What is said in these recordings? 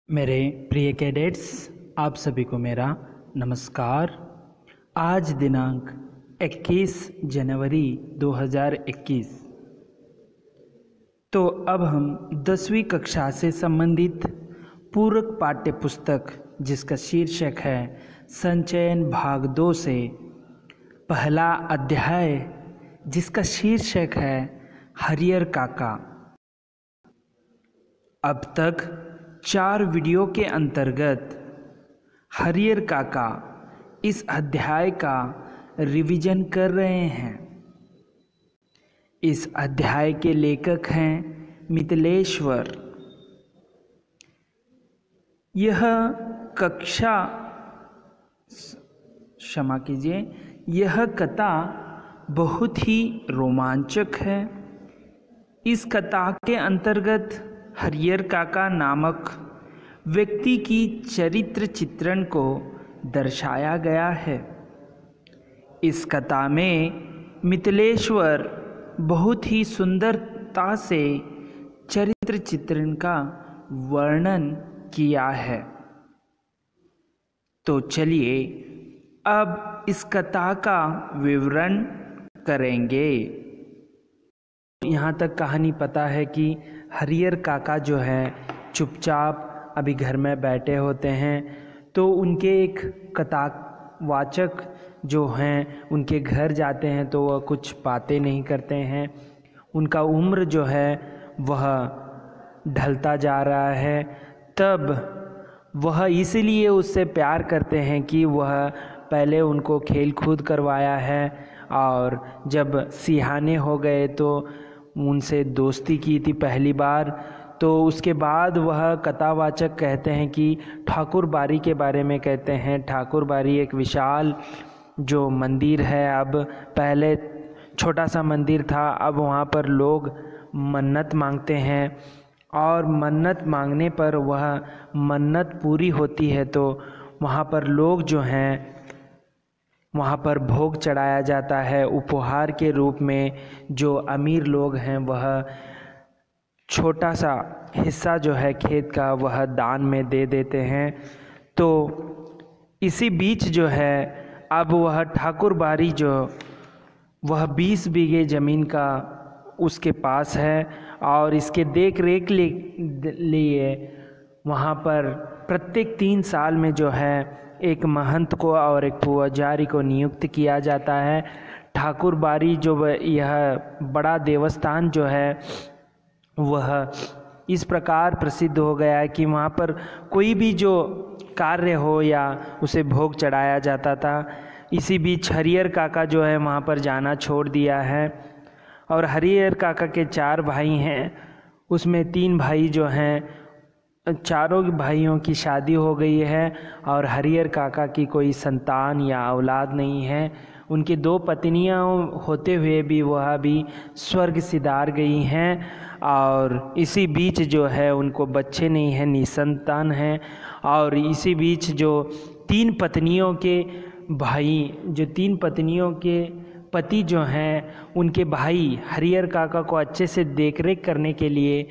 मेरे प्रिय कैडेट्स, आप सभी को मेरा नमस्कार। आज दिनांक 21 जनवरी 2021। तो अब हम 10वीं कक्षा से संबंधित पूरक पाठ्य पुस्तक जिसका शीर्षक है संचयन भाग 2 से पहला अध्याय जिसका शीर्षक है हरियर काका। अब तक 4 वीडियो के अंतर्गत हरियर काका इस अध्याय का रिवीजन कर रहे हैं। इस अध्याय के लेखक हैं मिथिलेश्वर। यह कक्षा क्षमा कीजिए, यह कथा बहुत ही रोमांचक है। इस कथा के अंतर्गत हरियर काका नामक व्यक्ति की चरित्र चित्रण को दर्शाया गया है। इस कथा में मिथिलेश्वर बहुत ही सुंदरता से चरित्र चित्रण का वर्णन किया है। तो चलिए अब इस कथा का विवरण करेंगे। यहाँ तक कहानी पता है कि हरियर काका जो है चुपचाप अभी घर में बैठे होते हैं, तो उनके एक कथावाचक जो हैं उनके घर जाते हैं तो वह कुछ बातें नहीं करते हैं। उनका उम्र जो है वह ढलता जा रहा है। तब वह इसलिए उससे प्यार करते हैं कि वह पहले उनको खेल कूद करवाया है और जब सियाने हो गए तो उनसे दोस्ती की थी पहली बार। तो उसके बाद वह कथावाचक कहते हैं कि ठाकुर बाड़ी के बारे में कहते हैं। ठाकुर बाड़ी एक विशाल जो मंदिर है, अब पहले छोटा सा मंदिर था, अब वहाँ पर लोग मन्नत मांगते हैं और मन्नत मांगने पर वह मन्नत पूरी होती है तो वहाँ पर लोग जो हैं वहाँ पर भोग चढ़ाया जाता है उपहार के रूप में। जो अमीर लोग हैं वह छोटा सा हिस्सा जो है खेत का वह दान में दे देते हैं। तो इसी बीच जो है अब वह ठाकुर बाड़ी जो वह 20 बीघे ज़मीन का उसके पास है और इसके देख रेख लिए वहाँ पर प्रत्येक 3 साल में जो है एक महंत को और एक पुजारी को नियुक्त किया जाता है। ठाकुर बाड़ी जो यह बड़ा देवस्थान जो है वह इस प्रकार प्रसिद्ध हो गया है कि वहाँ पर कोई भी जो कार्य हो या उसे भोग चढ़ाया जाता था। इसी बीच हरियर काका जो है वहाँ पर जाना छोड़ दिया है और हरियर काका के 4 भाई हैं, उसमें 3 भाई जो हैं, चारों भाइयों की शादी हो गई है और हरियर काका की कोई संतान या औलाद नहीं है। उनकी 2 पत्नियां होते हुए भी वह भी स्वर्ग सिधार गई हैं और इसी बीच जो है उनको बच्चे नहीं हैं, निसंतान हैं। और इसी बीच जो 3 पत्नियों के भाई, जो 3 पत्नियों के पति जो हैं, उनके भाई हरियर काका को अच्छे से देखरेख करने के लिए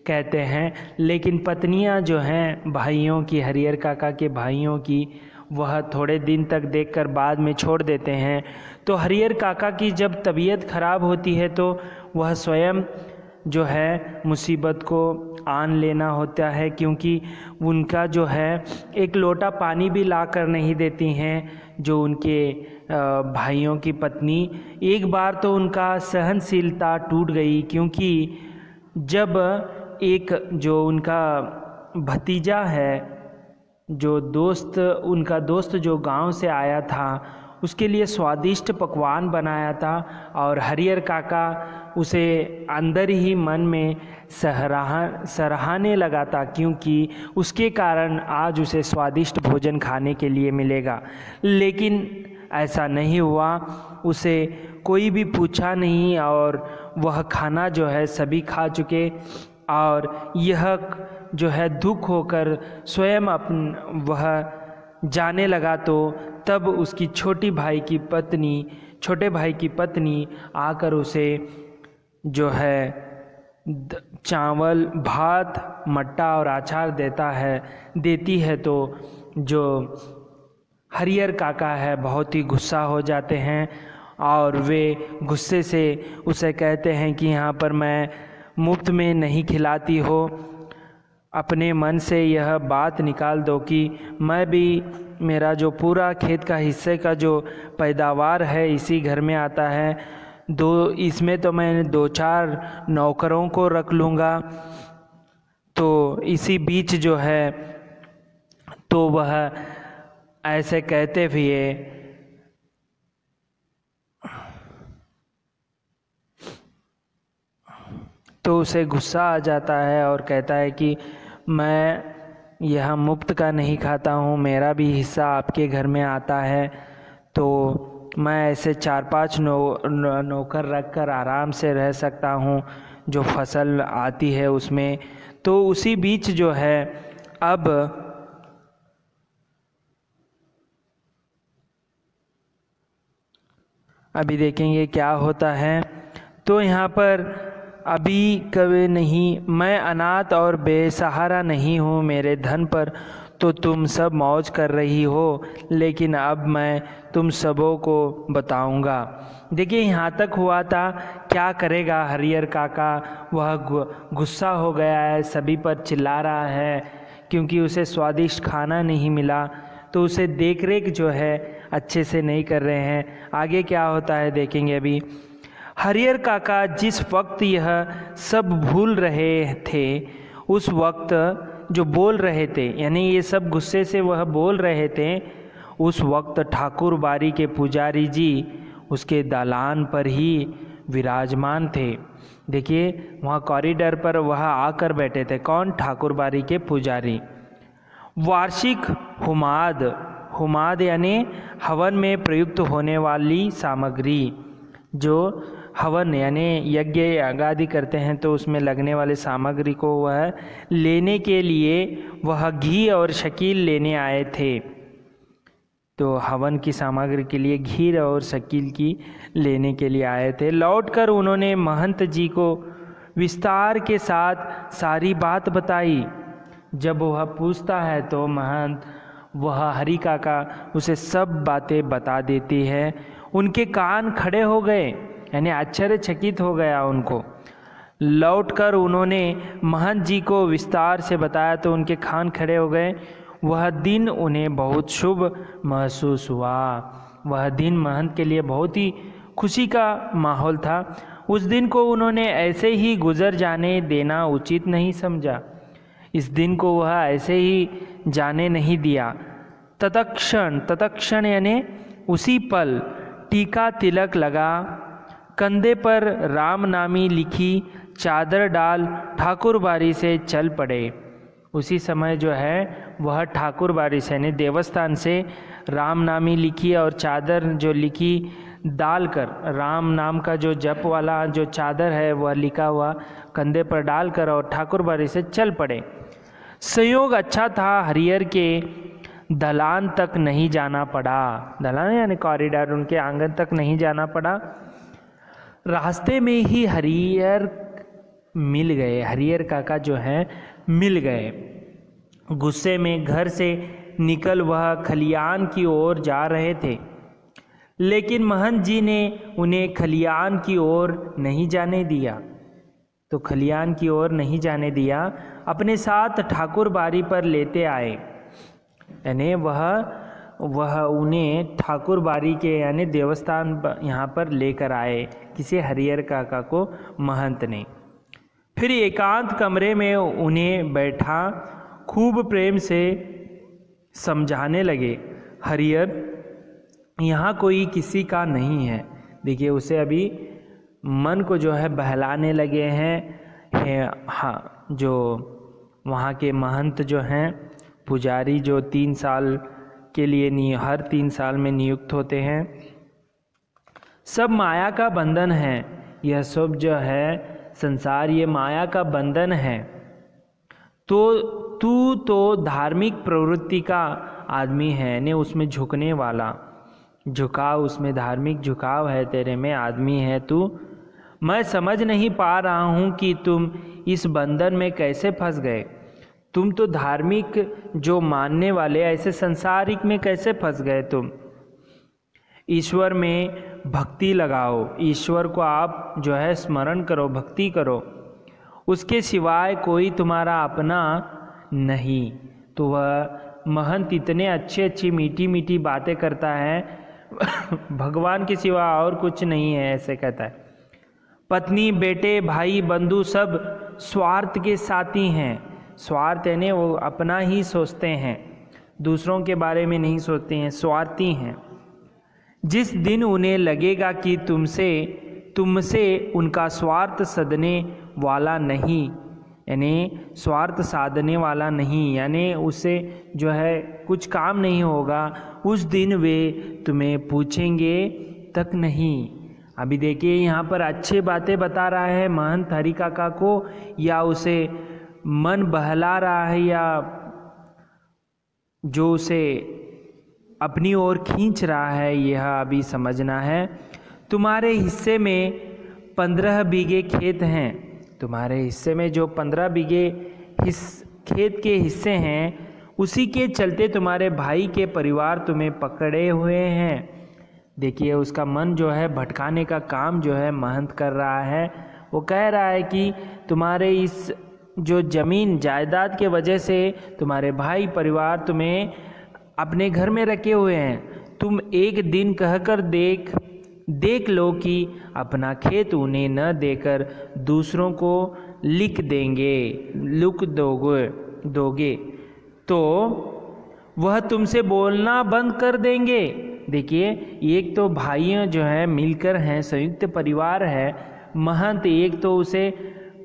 कहते हैं, लेकिन पत्नियां जो हैं भाइयों की, हरियर काका के भाइयों की, वह थोड़े दिन तक देखकर बाद में छोड़ देते हैं। तो हरियर काका की जब तबीयत खराब होती है तो वह स्वयं जो है मुसीबत को आन लेना होता है, क्योंकि उनका जो है एक लोटा पानी भी ला कर नहीं देती हैं जो उनके भाइयों की पत्नी। एक बार तो उनका सहनशीलता टूट गई, क्योंकि जब एक जो उनका भतीजा है, जो दोस्त, उनका दोस्त जो गांव से आया था, उसके लिए स्वादिष्ट पकवान बनाया था और हरियर काका उसे अंदर ही मन में सराहने लगा था, क्योंकि उसके कारण आज उसे स्वादिष्ट भोजन खाने के लिए मिलेगा। लेकिन ऐसा नहीं हुआ, उसे कोई भी पूछा नहीं और वह खाना जो है सभी खा चुके और यह जो है दुख होकर स्वयं वह जाने लगा। तो तब उसकी छोटे भाई की पत्नी आकर उसे जो है चावल, भात, मट्टा और अचार देती है तो जो हरियर काका है बहुत ही गुस्सा हो जाते हैं और वे गुस्से से उसे कहते हैं कि यहाँ पर मैं मुफ्त में नहीं खिलाती हो, अपने मन से यह बात निकाल दो कि मैं भी, मेरा जो पूरा खेत का हिस्से का जो पैदावार है इसी घर में आता है, इसमें तो मैं 2-4 नौकरों को रख लूँगा। तो इसी बीच जो है तो वह ऐसे कहते हुए तो उसे गुस्सा आ जाता है और कहता है कि मैं यह मुफ्त का नहीं खाता हूँ, मेरा भी हिस्सा आपके घर में आता है, तो मैं ऐसे 4-5 नौकर रख कर आराम से रह सकता हूँ जो फसल आती है उसमें। तो उसी बीच जो है अब अभी देखेंगे क्या होता है। तो यहाँ पर अभी कभी नहीं, मैं अनाथ और बेसहारा नहीं हूँ, मेरे धन पर तो तुम सब मौज कर रही हो, लेकिन अब मैं तुम सबों को बताऊंगा। देखिए यहाँ तक हुआ था, क्या करेगा हरियर काका, वह गुस्सा हो गया है, सभी पर चिल्ला रहा है क्योंकि उसे स्वादिष्ट खाना नहीं मिला, तो उसे देख रेख जो है अच्छे से नहीं कर रहे हैं। आगे क्या होता है देखेंगे अभी। हरियर काका जिस वक्त यह सब भूल रहे थे, उस वक्त जो बोल रहे थे, यानी ये सब गुस्से से वह बोल रहे थे, उस वक्त ठाकुर बाड़ी के पुजारी जी उसके दालान पर ही विराजमान थे। देखिए वहाँ कॉरिडोर पर वह आकर बैठे थे। कौन? ठाकुर बाड़ी के पुजारी। वार्षिक हुमाद यानी हवन में प्रयुक्त होने वाली सामग्री, जो हवन यानी यज्ञ आदि करते हैं तो उसमें लगने वाले सामग्री को वह लेने के लिए वह घी और शकील लेने आए थे। तो हवन की सामग्री के लिए घी और शकील की लेने के लिए आए थे। लौटकर उन्होंने महंत जी को विस्तार के साथ सारी बात बताई। जब वह पूछता है तो महंत, वह हरि काका उसे सब बातें बता देती है। उनके कान खड़े हो गए, यानी आश्चर्यचकित हो गया उनको। लौटकर उन्होंने महंत जी को विस्तार से बताया तो उनके कान खड़े हो गए। वह दिन उन्हें बहुत शुभ महसूस हुआ। वह दिन महंत के लिए बहुत ही खुशी का माहौल था। उस दिन को उन्होंने ऐसे ही गुजर जाने देना उचित नहीं समझा। इस दिन को वह ऐसे ही जाने नहीं दिया। तत्क्षण यानी उसी पल टीका तिलक लगा, कंधे पर राम नामी लिखी चादर डाल ठाकुर बाड़ी से चल पड़े। उसी समय जो है वह ठाकुर बाड़ी से यानी देवस्थान से राम नामी लिखी और चादर जो लिखी डालकर, राम नाम का जो जप वाला जो चादर है वह लिखा हुआ कंधे पर डालकर और ठाकुर बाड़ी से चल पड़े। संयोग अच्छा था, हरियर के दलान तक नहीं जाना पड़ा। दलान यानी कॉरिडोर, उनके आंगन तक नहीं जाना पड़ा। रास्ते में ही हरियर मिल गए, हरियर काका जो है मिल गए। गुस्से में घर से निकल वह खलियान की ओर जा रहे थे, लेकिन महंत जी ने उन्हें खलियान की ओर नहीं जाने दिया। तो खलियान की ओर नहीं जाने दिया, अपने साथ ठाकुर बाड़ी पर लेते आए। यानी वह उन्हें ठाकुर बाड़ी के यानी देवस्थान यहाँ पर लेकर आए, किसी हरियर काका को महंत ने। फिर एकांत कमरे में उन्हें बैठा खूब प्रेम से समझाने लगे, हरियर यहाँ कोई किसी का नहीं है। देखिए उसे अभी मन को जो है बहलाने लगे हैं। हाँ, जो वहाँ के महंत जो हैं, पुजारी जो 3 साल के लिए हर 3 साल में नियुक्त होते हैं, सब माया का बंधन है। यह सब जो है संसार, ये माया का बंधन है। तो तू तो धार्मिक प्रवृत्ति का आदमी है, ने उसमें झुकने वाला, झुकाव, उसमें धार्मिक झुकाव है तेरे में, आदमी है तू। मैं समझ नहीं पा रहा हूँ कि तुम इस बंधन में कैसे फंस गए। तुम तो धार्मिक जो मानने वाले, ऐसे संसारिक में कैसे फंस गए तुम। ईश्वर में भक्ति लगाओ, ईश्वर को आप जो है स्मरण करो, भक्ति करो, उसके सिवाय कोई तुम्हारा अपना नहीं। तो वह महंत इतने अच्छी मीठी मीठी बातें करता है, भगवान के सिवा और कुछ नहीं है, ऐसे कहता है। पत्नी, बेटे, भाई, बंधु सब स्वार्थ के साथी हैं। स्वार्थ यानी वो अपना ही सोचते हैं, दूसरों के बारे में नहीं सोचते हैं, स्वार्थी हैं। जिस दिन उन्हें लगेगा कि तुमसे उनका स्वार्थ सदने वाला नहीं, यानी स्वार्थ साधने वाला नहीं, यानी उससे जो है कुछ काम नहीं होगा, उस दिन वे तुम्हें पूछेंगे तक नहीं। अभी देखिए यहाँ पर अच्छे बातें बता रहा है महंत हरि काका को, या उसे मन बहला रहा है, या जो उसे अपनी ओर खींच रहा है, यह अभी समझना है। तुम्हारे हिस्से में 15 बीघे खेत हैं। तुम्हारे हिस्से में जो 15 बीघे खेत के हिस्से हैं, उसी के चलते तुम्हारे भाई के परिवार तुम्हें पकड़े हुए हैं। देखिए उसका मन जो है भटकाने का काम जो है महंत कर रहा है। वो कह रहा है कि तुम्हारे इस जो ज़मीन जायदाद के वजह से तुम्हारे भाई परिवार तुम्हें अपने घर में रखे हुए हैं। तुम एक दिन कहकर देख लो कि अपना खेत उन्हें न देकर दूसरों को लिख दोगे तो वह तुमसे बोलना बंद कर देंगे। देखिए एक तो भाइयों जो हैं मिलकर हैं, संयुक्त परिवार है। महंत एक तो उसे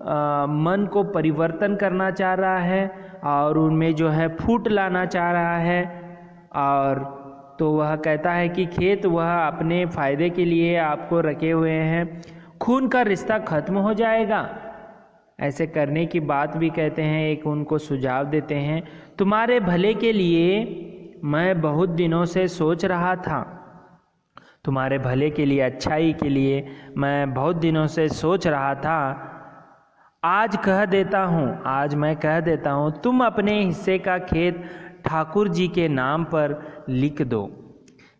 मन को परिवर्तन करना चाह रहा है और उनमें जो है फूट लाना चाह रहा है, और तो वह कहता है कि खेत वह अपने फ़ायदे के लिए आपको रखे हुए हैं, खून का रिश्ता खत्म हो जाएगा। ऐसे करने की बात भी कहते हैं, एक उनको सुझाव देते हैं। तुम्हारे भले के लिए मैं बहुत दिनों से सोच रहा था, तुम्हारे भले के लिए, अच्छाई के लिए मैं बहुत दिनों से सोच रहा था। आज मैं कह देता हूँ, तुम अपने हिस्से का खेत ठाकुर जी के नाम पर लिख दो।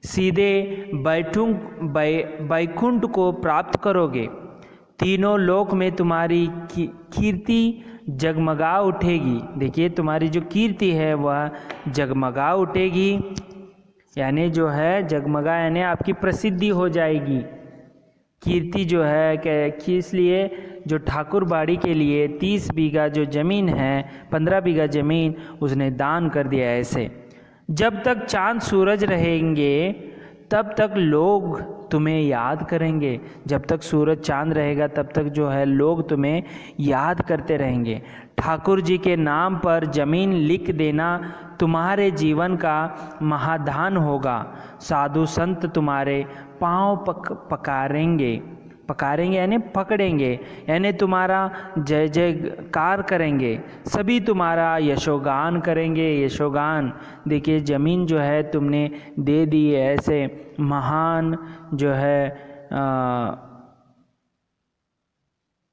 सीधे बैकुंठ को प्राप्त करोगे। तीनों लोक में तुम्हारी कीर्ति जगमगा उठेगी। देखिए तुम्हारी जो कीर्ति है वह जगमगा उठेगी, यानी जो है जगमगा यानी आपकी प्रसिद्धि हो जाएगी। कीर्ति जो है कि इसलिए जो ठाकुर बाड़ी के लिए 30 बीघा जो ज़मीन है, 15 बीघा ज़मीन उसने दान कर दिया। ऐसे जब तक चांद सूरज रहेंगे तब तक लोग तुम्हें याद करेंगे। जब तक सूरज चांद रहेगा तब तक जो है लोग तुम्हें याद करते रहेंगे। ठाकुर जी के नाम पर ज़मीन लिख देना तुम्हारे जीवन का महादान होगा। साधु संत तुम्हारे पाँव पकारेंगे यानी पकड़ेंगे, यानी तुम्हारा जय जयकार करेंगे। सभी तुम्हारा यशोगान करेंगे। यशोगान देखिए ज़मीन जो है तुमने दे दी है, ऐसे महान जो है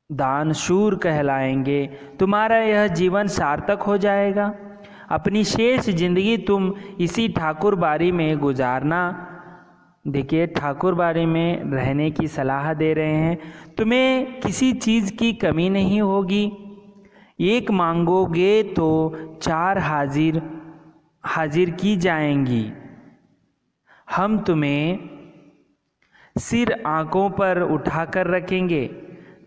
दानशूर कहलाएंगे। तुम्हारा यह जीवन सार्थक हो जाएगा। अपनी शेष जिंदगी तुम इसी ठाकुर बाड़ी में गुजारना। देखिए ठाकुर बाड़ी में रहने की सलाह दे रहे हैं। तुम्हें किसी चीज़ की कमी नहीं होगी। एक मांगोगे तो 4 हाजिर की जाएंगी। हम तुम्हें सिर आंखों पर उठाकर रखेंगे।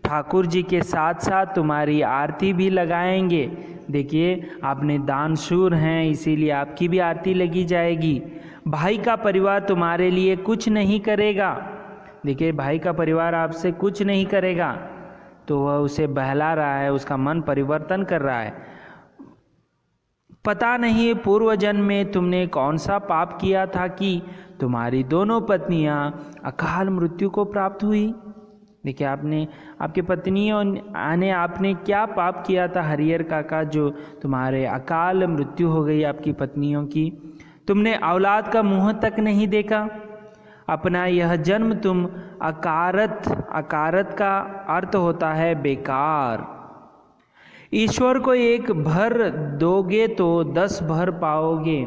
ठाकुर जी के साथ साथ तुम्हारी आरती भी लगाएंगे। देखिए आपने दानशूर हैं इसीलिए आपकी भी आरती लगी जाएगी। भाई का परिवार तुम्हारे लिए कुछ नहीं करेगा। देखिए भाई का परिवार आपसे कुछ नहीं करेगा, तो वह उसे बहला रहा है, उसका मन परिवर्तन कर रहा है। पता नहीं पूर्व जन्म में तुमने कौन सा पाप किया था कि तुम्हारी दोनों पत्नियां अकाल मृत्यु को प्राप्त हुई। देखिए आपकी पत्नियों ने आपने क्या पाप किया था हरिहर काका, जो तुम्हारे अकाल मृत्यु हो गई आपकी पत्नियों की। तुमने औलाद का मुंह तक नहीं देखा। अपना यह जन्म तुम अकारत का अर्थ होता है बेकार। ईश्वर को एक भर दोगे तो 10 भर पाओगे,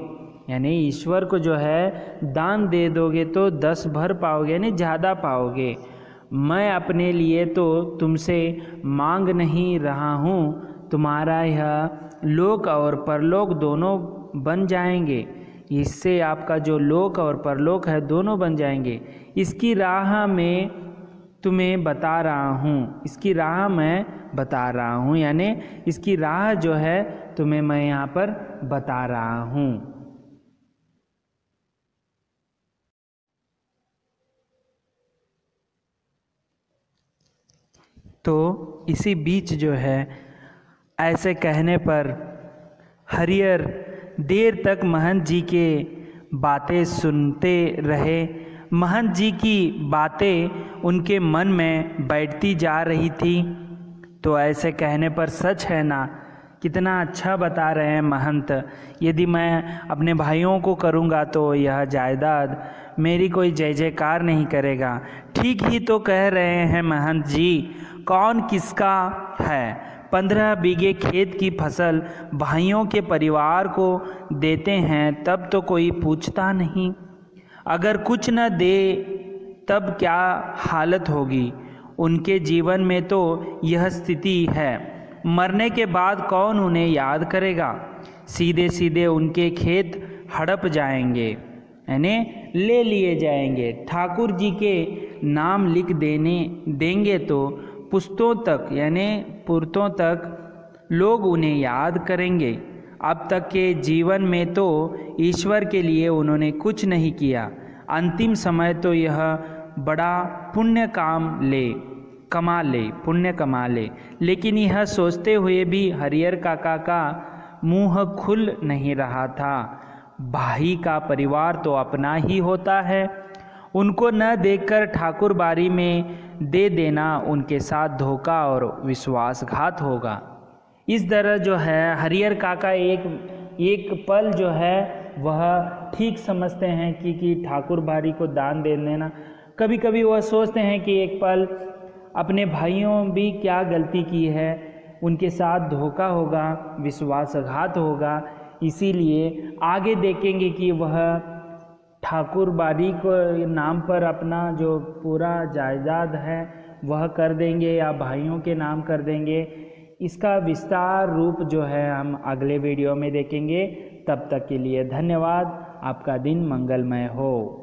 यानी ईश्वर को जो है दान दे दोगे तो 10 भर पाओगे, यानी ज़्यादा पाओगे। मैं अपने लिए तो तुमसे मांग नहीं रहा हूँ, तुम्हारा यह लोक और परलोक दोनों बन जाएंगे। इससे आपका जो लोक और परलोक है दोनों बन जाएंगे। इसकी राह में तुम्हें बता रहा हूँ, इसकी राह मैं बता रहा हूँ, यानी इसकी राह जो है तुम्हें मैं यहाँ पर बता रहा हूँ। तो इसी बीच जो है ऐसे कहने पर हरिहर देर तक महंत जी के बातें सुनते रहे। महंत जी की बातें उनके मन में बैठती जा रही थी। तो ऐसे कहने पर सच है ना, कितना अच्छा बता रहे हैं महंत। यदि मैं अपने भाइयों को करूँगा तो यह जायदाद मेरी कोई जय जयकार नहीं करेगा। ठीक ही तो कह रहे हैं महंत जी, कौन किसका है। 15 बीघे खेत की फसल भाइयों के परिवार को देते हैं तब तो कोई पूछता नहीं, अगर कुछ न दे तब क्या हालत होगी। उनके जीवन में तो यह स्थिति है, मरने के बाद कौन उन्हें याद करेगा। सीधे सीधे उनके खेत हड़प जाएंगे, यानी ले लिए जाएंगे। ठाकुर जी के नाम लिख देंगे तो पुश्तों तक, यानी पुरतों तक लोग उन्हें याद करेंगे। अब तक के जीवन में तो ईश्वर के लिए उन्होंने कुछ नहीं किया, अंतिम समय तो यह बड़ा पुण्य कमा ले। लेकिन यह सोचते हुए भी हरिहर काका का मुंह खुल नहीं रहा था। भाई का परिवार तो अपना ही होता है, उनको न देखकर ठाकुर बारी में दे देना उनके साथ धोखा और विश्वासघात होगा। इस तरह जो है हरिहर काका एक पल जो है वह ठीक समझते हैं कि ठाकुर बारी को दान दे देना। कभी कभी वह सोचते हैं कि एक पल अपने भाइयों भी क्या गलती की है, उनके साथ धोखा होगा, विश्वासघात होगा, इसीलिए आगे देखेंगे कि वह ठाकुर बारी को नाम पर अपना जो पूरा जायदाद है वह कर देंगे या भाइयों के नाम कर देंगे। इसका विस्तार रूप जो है हम अगले वीडियो में देखेंगे। तब तक के लिए धन्यवाद। आपका दिन मंगलमय हो।